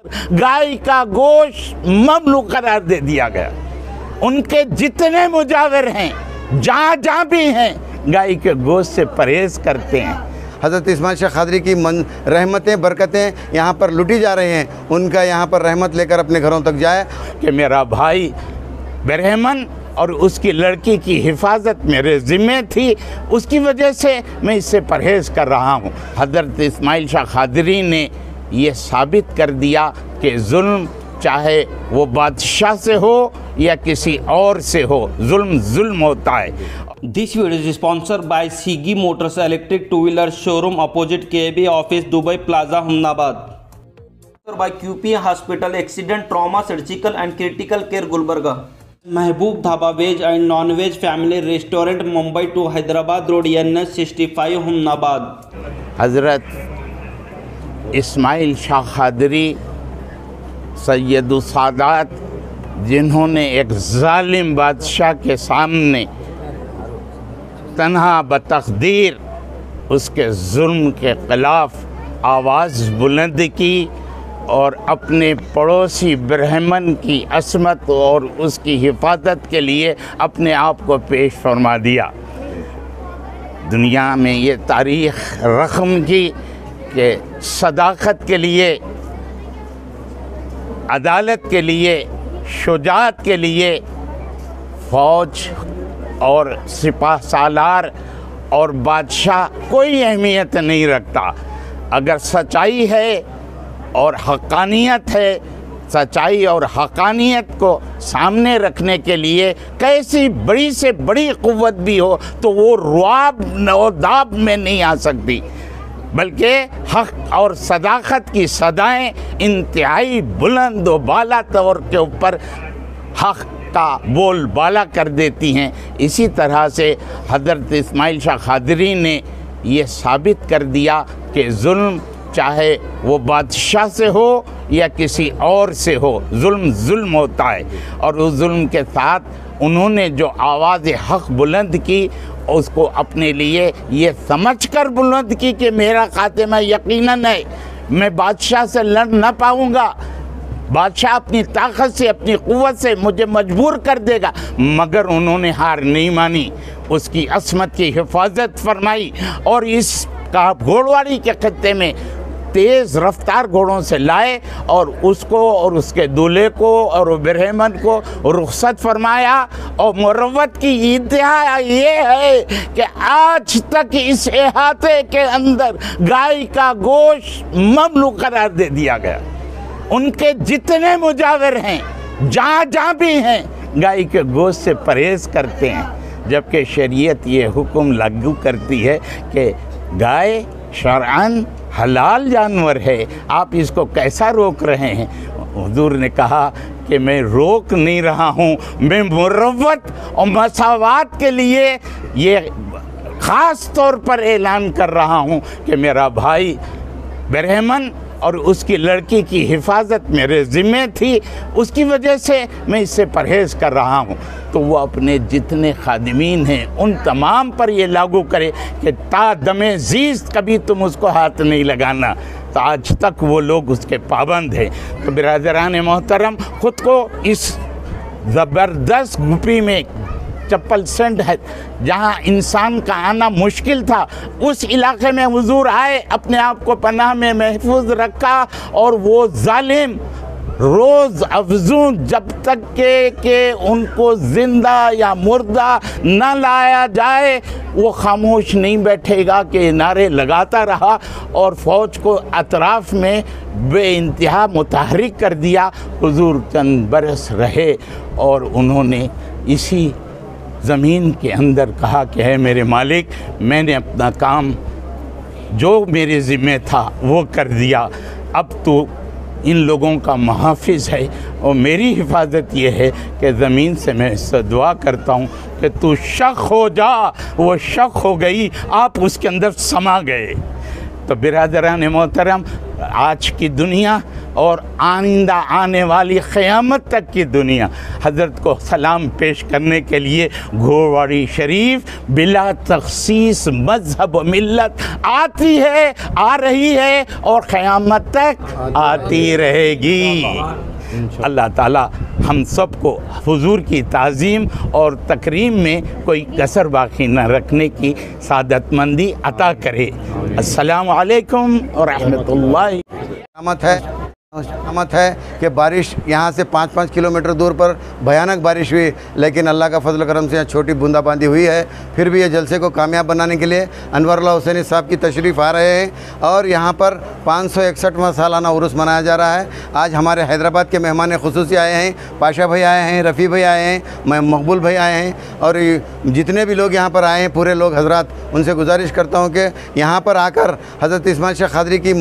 गाय का गोश्त ममनू करार दे दिया गया। उनके जितने मुजाविर हैं, जहाँ जहाँ भी हैं, गाय के गोश्त से परहेज करते हैं। हज़रत इस्माइल शाह क़ादरी की रहमतें बरकतें यहाँ पर लुटी जा रही हैं। उनका यहाँ पर रहमत लेकर अपने घरों तक जाए कि मेरा भाई बरहमन और उसकी लड़की की हिफाजत मेरे ज़िम्मे थी, उसकी वजह से मैं इससे परहेज कर रहा हूँ। हज़रत इस्माइल शाह क़ादरी ने ये साबित कर दिया कि जुल्म चाहे वो बादशाह से हो या किसी और से हो, जुल्म जुल्म होता है। This video is sponsored by Sigi Motors Electric Two-Wheeler Showroom opposite KB Office, Dubai Plaza, Ahmedabad. By QP Hospital Accident Trauma Surgical and Critical Care Gulbarga. Mehboob Dhaba Veg and Non-Veg Family Restaurant, Mumbai to Hyderabad Road, NH 65, Ahmedabad. हज़रत इस्माइल शाह क़ादरी सैयदुस सादात, जिन्होंने एक जालिम बादशाह के सामने तन्हा बतक़दीर उसके जुल्म के ख़िलाफ़ आवाज़ बुलंद की और अपने पड़ोसी ब्रह्मन की असमत और उसकी हिफाजत के लिए अपने आप को पेश फरमा दिया। दुनिया में ये तारीख़ रक़म की कि सदाक़त के लिए, अदालत के लिए, शुजाअत के लिए फ़ौज और सिपाह सालार और बादशाह कोई अहमियत नहीं रखता। अगर सच्चाई है और हक़ानियत है, सच्चाई और हक़ानियत को सामने रखने के लिए कैसी बड़ी से बड़ी क़ुव्वत भी हो तो वो रुआब और दाब में नहीं आ सकती, बल्कि हक़ और सदाक़त की सदाएं इंतहाई बुलंद व बाला तौर के ऊपर हक़ का बोल बाला कर देती हैं। इसी तरह से हज़रत इस्माइल शाह क़ादरी ने ये साबित कर दिया कि जुल्म चाहे वो बादशाह से हो या किसी और से हो, जुल्म जुल्म होता है। और उस जुल्म के साथ उन्होंने जो आवाज़ हक़ बुलंद की, उसको अपने लिए ये समझ कर बुलंद की कि मेरा ख़ात्मा यकीनन है, मैं बादशाह से लड़ न पाऊँगा, बादशाह अपनी ताकत से, अपनी क़ुव्वत से मुझे मजबूर कर देगा। मगर उन्होंने हार नहीं मानी, उसकी असमत की हिफाजत फरमाई और इस का घोड़वाड़ी के खत्ते में तेज़ रफ्तार घोड़ों से लाए और उसको और उसके दूल्हे को और ब्रह्मन को रुखसत फरमाया। और मुरव्वत की इंतहा ये है कि आज तक इस अहाते के अंदर गाय का गोश्त ममनू करार दे दिया गया। उनके जितने मुजाविर हैं, जहाँ जहाँ भी हैं, गाय के गोश्त से परहेज करते हैं। जबकि शरीयत ये हुक्म लागू करती है कि गाय शरअन हलाल जानवर है, आप इसको कैसा रोक रहे हैं? हुजूर ने कहा कि मैं रोक नहीं रहा हूँ, मैं मुरव्वत और मसावात के लिए ये ख़ास तौर पर ऐलान कर रहा हूँ कि मेरा भाई बरहमन और उसकी लड़की की हिफाजत मेरे ज़िम्मे थी, उसकी वजह से मैं इससे परहेज़ कर रहा हूँ। तो वो अपने जितने खादिमीन हैं उन तमाम पर ये लागू करे कि ता दमे ज़ीस्त कभी तुम उसको हाथ नहीं लगाना। तो आज तक वो लोग उसके पाबंद हैं। तो बिरादरान मोहतरम, ख़ुद को इस ज़बरदस्त गुफी में चप्पल सेंड है जहाँ इंसान का आना मुश्किल था, उस इलाके में हुजूर आए, अपने आप को पनाह में महफूज रखा और वो जालिम रोज़ अफजूं जब तक के उनको ज़िंदा या मुर्दा न लाया जाए वो खामोश नहीं बैठेगा कि नारे लगाता रहा और फ़ौज को अतराफ़ में बेइंतहा मुतहरिक कर दिया। हुजूर चंद बरस रहे और उन्होंने इसी ज़मीन के अंदर कहा कि है मेरे मालिक, मैंने अपना काम जो मेरे ज़िम्मे था वो कर दिया, अब तो इन लोगों का मुहाफ़िज़ है और मेरी हिफाजत ये है कि ज़मीन से मैं इससे दुआ करता हूँ कि तू शक हो जा। वो शक हो गई, आप उसके अंदर समा गए। तो बिरादरान मोहतरम, आज की दुनिया और आइंदा आने वाली क़यामत तक की दुनिया हज़रत को सलाम पेश करने के लिए घोड़वाड़ी शरीफ बिला तख़सीस मज़हब व मिल्लत आती है, आ रही है और क़यामत तक आती रहेगी। अल्लाह ताला हम सबको हुजूर की ताज़ीम और तकरीम में कोई कसर बाकी न रखने की सादतमंदी अता करे। अस्सलामु अलैकुम व रहमतुल्लाहि। रहमत है कि बारिश यहाँ से 5-5 किलोमीटर दूर पर भयानक बारिश हुई, लेकिन अल्लाह का फजल करम से यहाँ छोटी बूंदाबांदी हुई है। फिर भी ये जलसे को कामयाब बनाने के लिए अनवरुल्लाह हुसैनी साहब की तशरीफ़ आ रहे हैं और यहाँ पर 561वां सालाना उर्स मनाया जा रहा है। आज हमारे हैदराबाद के मेहमान खुसूसी आए हैं, पाशा भाई आए हैं, रफ़ी भाई आए हैं, मकबूल भाई आए हैं और जितने भी लोग यहाँ पर आए हैं पूरे लोग हजरात, उनसे गुजारिश करता हूँ कि यहाँ पर आकर हज़रत इस्माइल शेख क़ादरी की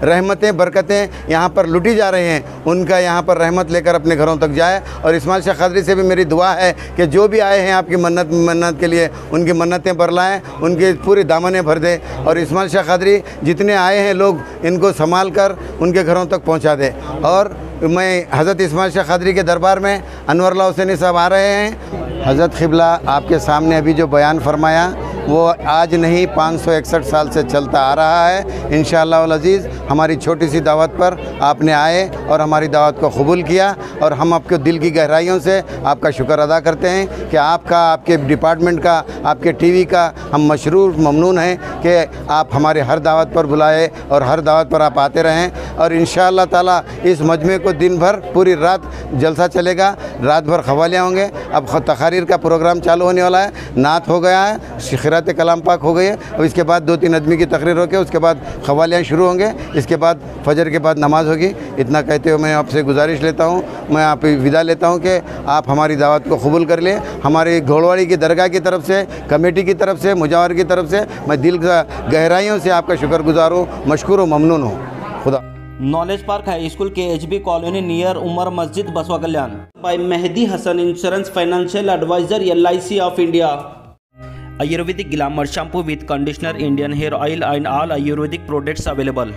रहमतें बरकतें यहाँ पर लुटी जा रही हैं, उनका यहाँ पर रहमत लेकर अपने घरों तक जाए। और इस्माइल शेख क़ादरी से भी मेरी दुआ है कि जो भी आए हैं आपकी मन्नत के लिए उनकी मन्नतें बरलाएँ, उनके पूरे दामने भर दे और इस्माइल शेख क़ादरी जितने आए हैं लोग इनको संभाल कर उनके घरों तक पहुँचा दे। और मैं हज़रत इस्माइल शेख क़ादरी के दरबार में अनवरुल्लाह हुसैनी साहब आ रहे हैं। हज़रत क़िबला आपके सामने अभी जो बयान फरमाया वो आज नहीं 561 साल से चलता आ रहा है। इंशाअल्लाह वल अज़ीज़ हमारी छोटी सी दावत पर आपने आए और हमारी दावत को कबूल किया और हम आपके दिल की गहराइयों से आपका शुक्र अदा करते हैं कि आपका, आपके डिपार्टमेंट का, आपके टीवी का हम मशरूर ममनून हैं कि आप हमारे हर दावत पर बुलाए और हर दावत पर आप आते रहें। और इंशाअल्लाह ताला इस मजमे को दिन भर पूरी रात जलसा चलेगा, रात भर ख़वालियाँ होंगे। अब तकारीर का प्रोग्राम चालू होने वाला है, नात हो गया है, शिखरात कलाम पाक हो गई है, अब इसके बाद 2-3 आदमी की तकरीर होकर उसके बाद ख़वालियाँ शुरू होंगे, इसके बाद फजर के बाद नमाज होगी। इतना कहते हुए मैं आपसे गुजारिश लेता हूँ, मैं आप विदा लेता हूँ कि आप हमारी दावत को कबूल कर लें। हमारी घोड़वाड़ी की दरगाह की तरफ से, कमेटी की तरफ से, मुजावर की तरफ से मैं दिल का गहराइयों से आपका शुक्रगुजार हूँ, मशकूर व ममनून हूँ। खुदा। Knowledge park high school KHB colony near Umar Masjid Basava Kalyan by Mehdi Hasan insurance financial adviser LIC of India. Ayurvedic glamour shampoo with conditioner, Indian hair oil and all Ayurvedic products available.